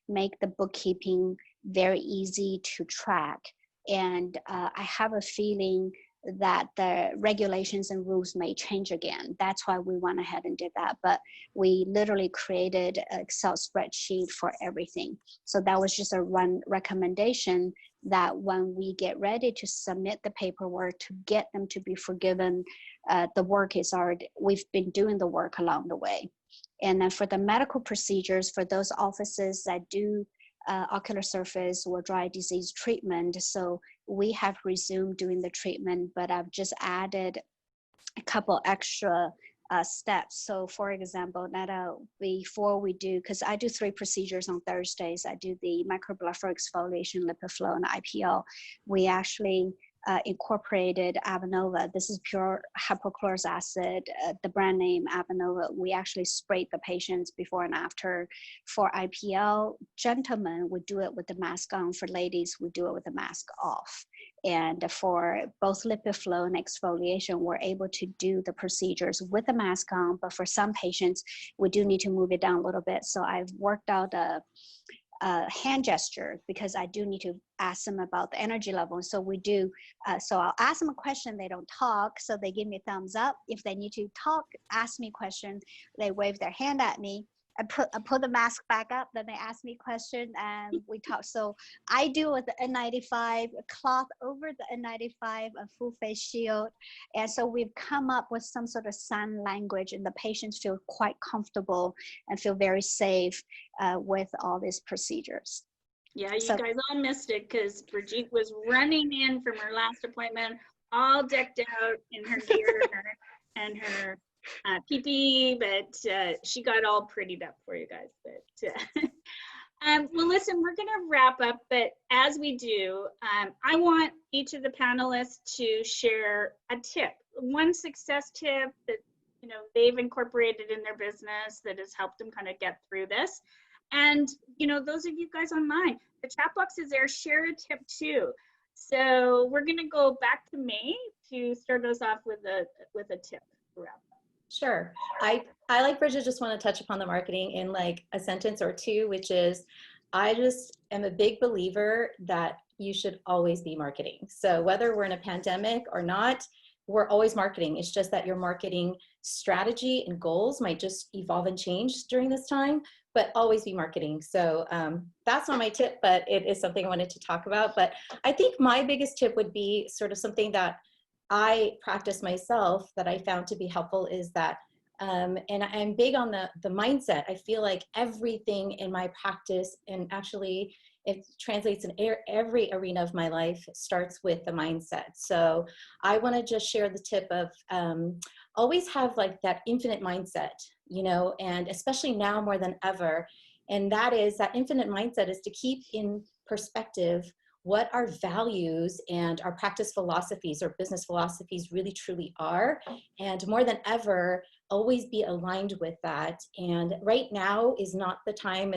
make the bookkeeping very easy to track. And I have a feeling that the regulations and rules may change again. That's why we went ahead and did that. But we literally created an Excel spreadsheet for everything. So that was just a one recommendation, that when we get ready to submit the paperwork to get them to be forgiven, the work is already, we've been doing the work along the way. And then for the medical procedures, for those offices that do ocular surface or dry disease treatment, so we have resumed doing the treatment, but I've just added a couple extra steps. So for example, Neda, before we do, because I do 3 procedures on Thursdays, I do the microbluffer exfoliation, lipid and IPL. We actually incorporated Avenova. This is pure hypochlorous acid, the brand name Avenova. We actually sprayed the patients before and after. For IPL, gentlemen would do it with the mask on. For ladies, we do it with the mask off. And for both lipid flow and exfoliation, we're able to do the procedures with the mask on, but for some patients, we do need to move it down a little bit. So I've worked out a hand gesture, because I do need to ask them about the energy level. So we do, so I'll ask them a question, they don't talk, so they give me a thumbs up. If they need to talk, ask me a question, they wave their hand at me. I put the mask back up, then they ask me a question and we talk. So I do with the N95, a cloth over the N95, a full face shield. And so we've come up with some sort of sign language, and the patients feel quite comfortable and feel very safe with all these procedures. Yeah, you guys all missed it because Bridgitte was running in from her last appointment, all decked out in her gear and her PPE, but she got all prettied up for you guys. But well, listen, we're gonna wrap up, but as we do, I want each of the panelists to share a tip, one success tip that they've incorporated in their business that has helped them kind of get through this. And those of you guys online, the chat box is there. Share a tip too. So we're gonna go back to May to start us off with a tip to wrap up. Sure. I like Bridget, just want to touch upon the marketing in like a sentence or two, which is, I just am a big believer that you should always be marketing. So whether we're in a pandemic or not, we're always marketing. It's just that your marketing strategy and goals might just evolve and change during this time, but always be marketing. So that's not my tip, but it is something I wanted to talk about. But I think my biggest tip would be sort of something that I practice myself that I found to be helpful is that, and I'm big on the mindset. I feel like everything in my practice, and actually it translates in every arena of my life, starts with the mindset. So I want to just share the tip of always have like that infinite mindset, and especially now more than ever. And that is, that infinite mindset is to keep in perspective what our values and our practice philosophies or business philosophies really truly are. And more than ever, always be aligned with that. And right now is not the time.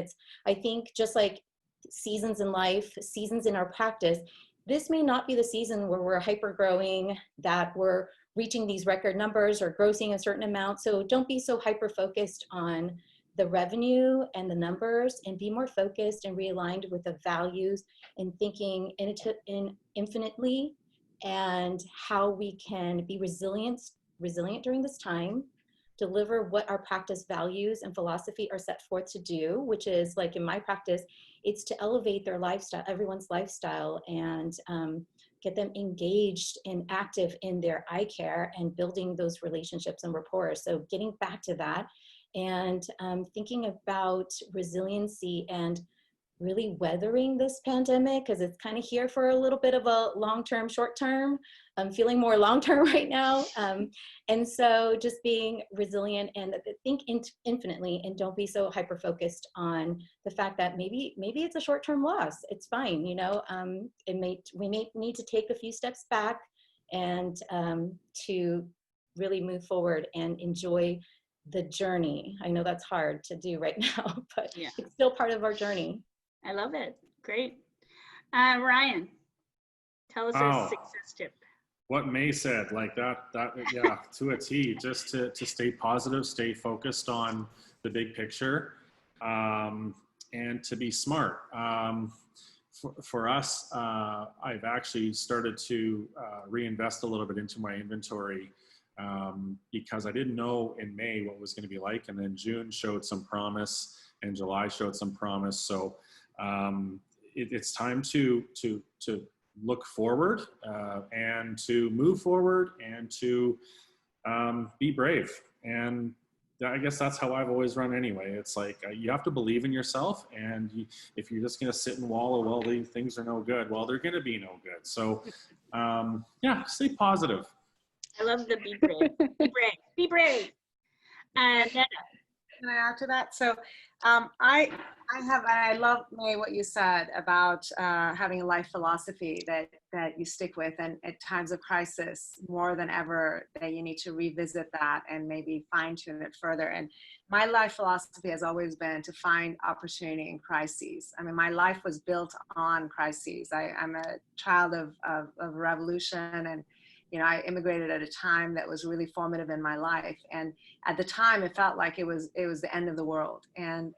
I think just like seasons in life, seasons in our practice, this may not be the season where we're hyper growing, that we're reaching these record numbers or grossing a certain amount. So don't be so hyper-focused on the revenue and the numbers, and be more focused and realigned with the values and thinking infinitely, and how we can be resilient during this time, deliver what our practice values and philosophy are set forth to do, which is, like in my practice, it's to elevate their lifestyle, everyone's lifestyle, and get them engaged and active in their eye care and building those relationships and rapport. So getting back to that, and thinking about resiliency and really weathering this pandemic, because it's kind of here for a little bit of a long-term, short-term. I'm feeling more long-term right now. And so just being resilient and think infinitely, and don't be so hyper-focused on the fact that maybe it's a short-term loss. It's fine, you know. We may need to take a few steps back and to really move forward and enjoy the journey. I know that's hard to do right now, but Yeah. It's still part of our journey. I love it. Great. Ryan, tell us a success tip. What May said, like that, yeah, to a T, just to stay positive, stay focused on the big picture, and to be smart. For us, I've actually started to reinvest a little bit into my inventory, because I didn't know in May what was going to be like, and then June showed some promise, and July showed some promise. So it's time to look forward, and to move forward, and to be brave. And I guess that's how I've always run anyway. It's like you have to believe in yourself, and if you're just going to sit and wallow, well, things are no good. Well, they're going to be no good. So yeah, stay positive. I love the be brave. Be brave. Be brave. Neda. Can I add to that? So I love, May, what you said about having a life philosophy that you stick with, and at times of crisis, more than ever, that you need to revisit that and maybe fine tune it further. And my life philosophy has always been to find opportunity in crises. I mean, my life was built on crises. I'm a child of revolution, and you know, I immigrated at a time that was really formative in my life. And at the time, it felt like it was the end of the world. And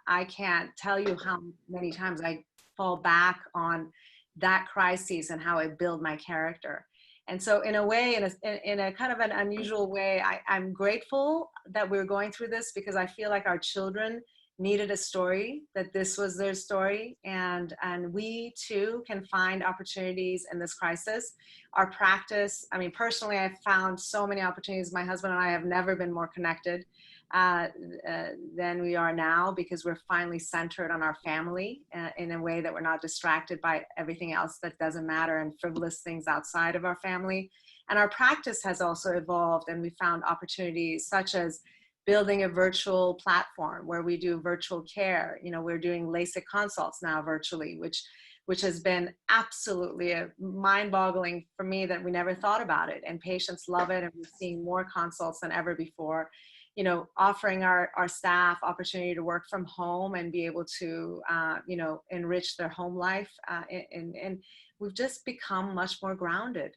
I can't tell you how many times I fall back on that crisis and how it built my character. And so in a way, in a kind of an unusual way, I'm grateful that we're going through this, because I feel like our children needed a story, that this was their story, and we too can find opportunities in this crisis. Our practice, I mean, personally, I've found so many opportunities. My husband and I have never been more connected than we are now, because we're finally centered on our family in a way that we're not distracted by everything else that doesn't matter and frivolous things outside of our family. And our practice has also evolved, and we found opportunities such as building a virtual platform where we do virtual care. You know, we're doing LASIK consults now virtually, which has been absolutely mind-boggling for me that we never thought about it. And patients love it, and we're seeing more consults than ever before. You know, offering our staff opportunity to work from home and be able to, you know, enrich their home life. And we've just become much more grounded.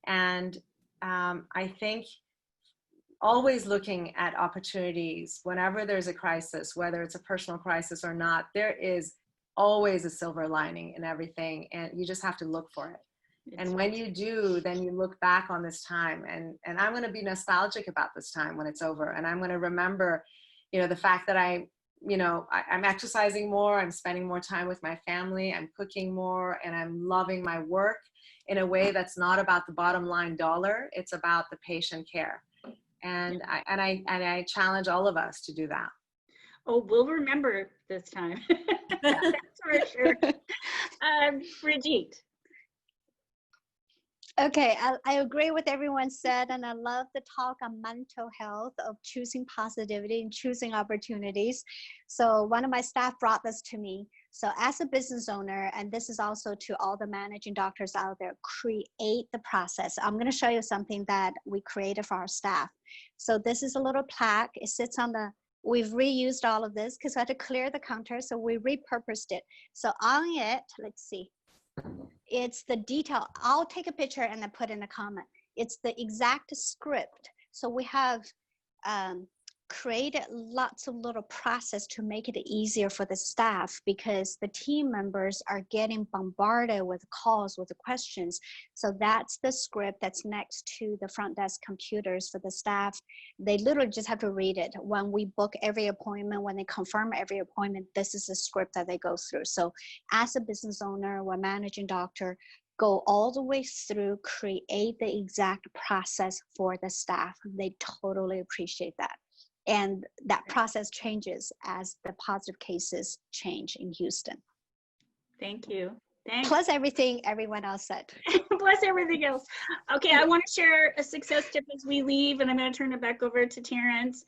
And I think always looking at opportunities whenever there's a crisis, whether it's a personal crisis or not, there is always a silver lining in everything, and you just have to look for it. And when you do, then you look back on this time, and I'm going to be nostalgic about this time when it's over, and I'm going to remember, you know, the fact that I'm exercising more, I'm spending more time with my family, I'm cooking more, and I'm loving my work in a way that's not about the bottom line dollar. It's about the patient care. And I challenge all of us to do that. Oh, we'll remember this time. That's for sure. Bridgitte. Okay, I agree with everyone said, and I love the talk on mental health, of choosing positivity and choosing opportunities. So one of my staff brought this to me. So as a business owner, and this is also to all the managing doctors out there, create the process. I'm going to show you something that we created for our staff. So this is a little plaque. It sits on the, we've reused all of this because I had to clear the counter, so we repurposed it. So on it, let's see. It's the detail. I'll take a picture and then put in a comment. It's the exact script. So we have created lots of little process to make it easier for the staff, because the team members are getting bombarded with calls, with the questions. So that's the script that's next to the front desk computers for the staff. They literally just have to read it. When we book every appointment, when they confirm every appointment, this is the script that they go through. So as a business owner or managing doctor, go all the way through, create the exact process for the staff. They totally appreciate that. And that process changes as the positive cases change in Houston. Thank you. Thanks. Plus everything everyone else said. Plus everything else. Okay, I want to share a success tip as we leave, and I'm going to turn it back over to Terrence.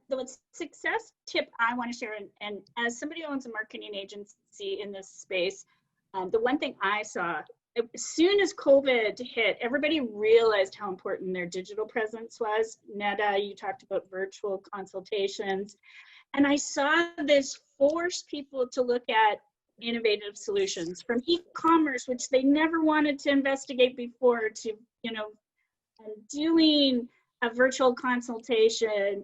The success tip I want to share, and as somebody who owns a marketing agency in this space, the one thing I saw, as soon as COVID hit, everybody realized how important their digital presence was. Neda, you talked about virtual consultations. And I saw this force people to look at innovative solutions, from e-commerce, which they never wanted to investigate before, to, you know, doing a virtual consultation,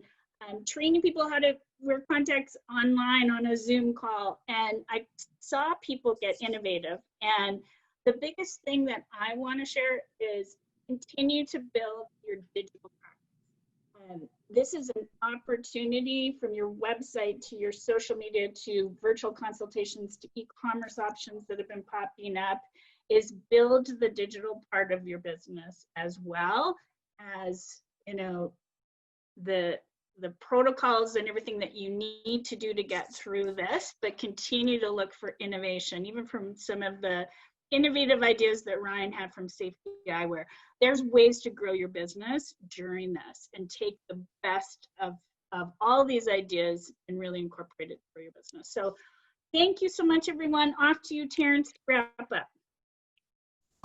training people how to wear contacts online on a Zoom call. And I saw people get innovative. And the biggest thing that I want to share is continue to build your digital practice. This is an opportunity, from your website to your social media to virtual consultations to e-commerce options that have been popping up, is build the digital part of your business, as well as, you know, the protocols and everything that you need to do to get through this, but continue to look for innovation, even from some of the innovative ideas that Ryan had from Safety Eyewear. There's ways to grow your business during this and take the best of all these ideas and really incorporate it for your business. So thank you so much, everyone. Off to you, Terrence, to wrap up.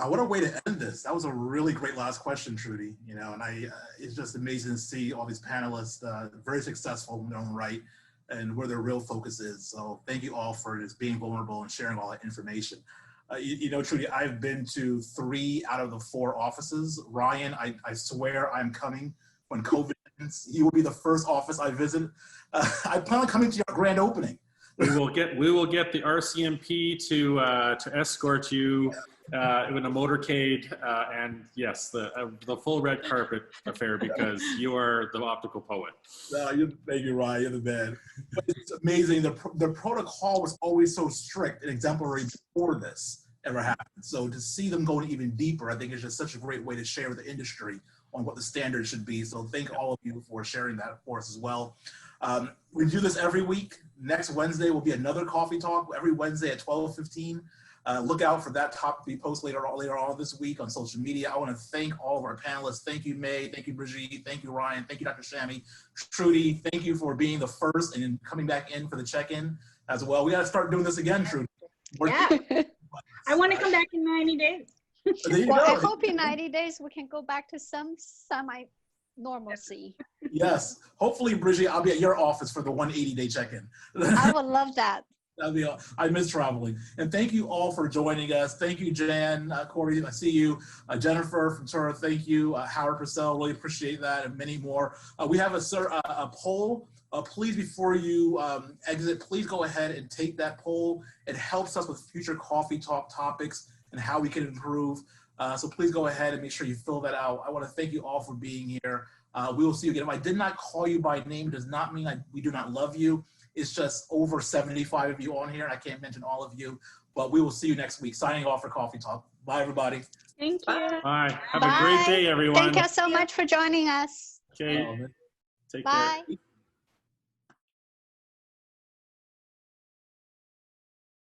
What a way to end this. That was a really great last question, Trudi. You know, and it's just amazing to see all these panelists, very successful in their own right, and where their real focus is. So thank you all for just being vulnerable and sharing all that information. You know, Trudi, I've been to 3 out of the 4 offices. Ryan, I swear I'm coming when COVID ends. He will be the first office I visit. I plan on coming to your grand opening. We will get the RCMP to escort you in a motorcade, and yes, the full red carpet affair, because you are the optical poet. Thank you, Ryan. You're the man. But it's amazing. The protocol was always so strict and exemplary before this ever happened. So to see them going even deeper, I think is just such a great way to share with the industry on what the standards should be. So thank all of you for sharing that for us as well. We do this every week. Next Wednesday will be another coffee talk, every Wednesday at 12:15. Look out for that topic to be posted later on this week on social media. I want to thank all of our panelists. Thank you, May. Thank you, Bridgitte. Thank you, Ryan. Thank you, Dr. Shamie. Trudi, thank you for being the first and coming back in for the check-in as well. We got to start doing this again, Trudi. Yeah. I want to come back in 90 days. Well, I hope in 90 days we can go back to some semi-normalcy. Yes. Hopefully, Bridgitte, I'll be at your office for the 180-day check-in. I would love that. I miss traveling. And thank you all for joining us. Thank you, Jan, Corey, I see you. Jennifer from Tura, thank you. Howard Purcell, really appreciate that, and many more. We have a poll. Please, before you exit, please go ahead and take that poll. It helps us with future coffee talk topics and how we can improve. So please go ahead and make sure you fill that out. I want to thank you all for being here. We will see you again. If I did not call you by name, it does not mean we do not love you. It's just over 75 of you on here. I can't mention all of you, but we will see you next week. Signing off for Coffee Talk. Bye, everybody. Thank you. Bye. Have Bye. a great day, everyone. Thank you so much for joining us. Okay. Take Bye. care.